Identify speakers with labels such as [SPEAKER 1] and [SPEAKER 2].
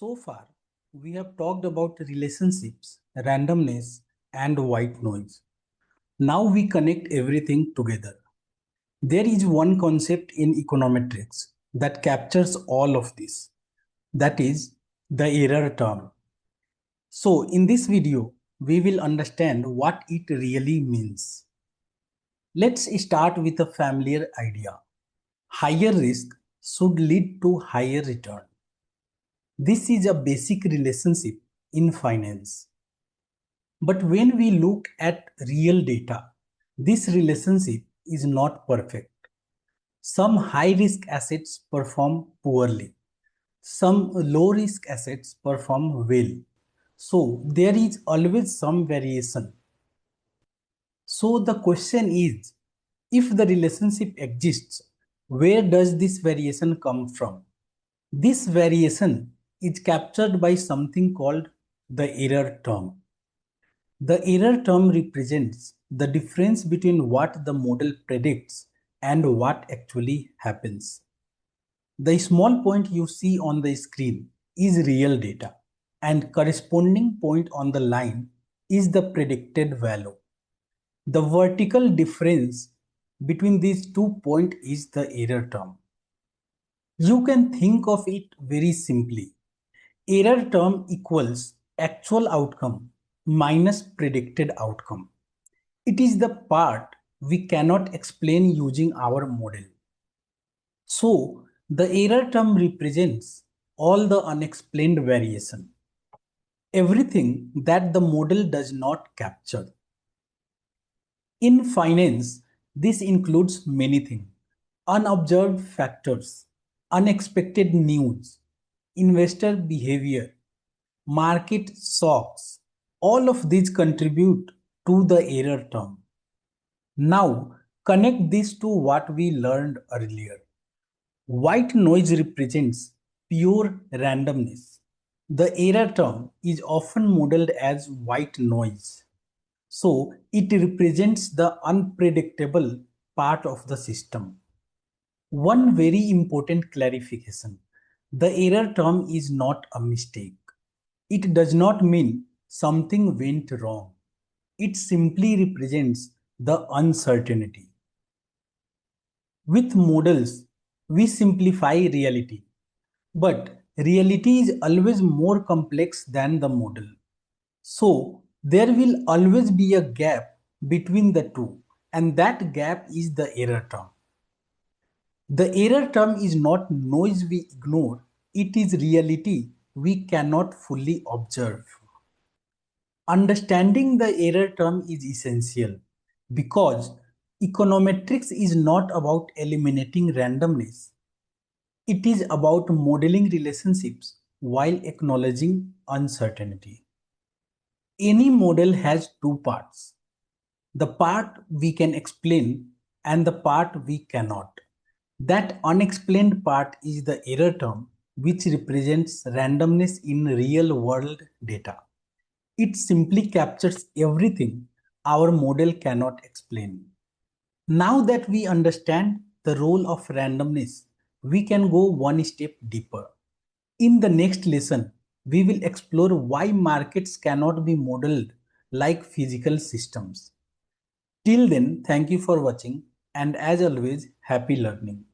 [SPEAKER 1] So far, we have talked about relationships, randomness, and white noise. Now we connect everything together. There is one concept in econometrics that captures all of this. That is the error term. So in this video, we will understand what it really means. Let's start with a familiar idea. Higher risk should lead to higher return. This is a basic relationship in finance. But when we look at real data, this relationship is not perfect. Some high-risk assets perform poorly. Some low-risk assets perform well. So there is always some variation. So the question is, if the relationship exists, where does this variation come from? This variation is captured by something called the error term. The error term represents the difference between what the model predicts and what actually happens. The small point you see on the screen is real data, and corresponding point on the line is the predicted value. The vertical difference between these 2 points is the error term. You can think of it very simply. Error term equals actual outcome minus predicted outcome. It is the part we cannot explain using our model. So, the error term represents all the unexplained variation, everything that the model does not capture. In finance, this includes many things: unobserved factors, unexpected news, investor behavior, market shocks. All of these contribute to the error term. Now, connect this to what we learned earlier. White noise represents pure randomness. The error term is often modeled as white noise. So, it represents the unpredictable part of the system. One very important clarification: the error term is not a mistake. It does not mean something went wrong. It simply represents the uncertainty. With models, we simplify reality, but reality is always more complex than the model. So, there will always be a gap between the two, and that gap is the error term. The error term is not noise we ignore, it is reality we cannot fully observe. Understanding the error term is essential because econometrics is not about eliminating randomness. It is about modeling relationships while acknowledging uncertainty. Any model has two parts: the part we can explain and the part we cannot. That unexplained part is the error term, which represents randomness in real world data. It simply captures everything our model cannot explain. Now that we understand the role of randomness, we can go one step deeper. In the next lesson, we will explore why markets cannot be modeled like physical systems. Till then, thank you for watching, and as always, happy learning.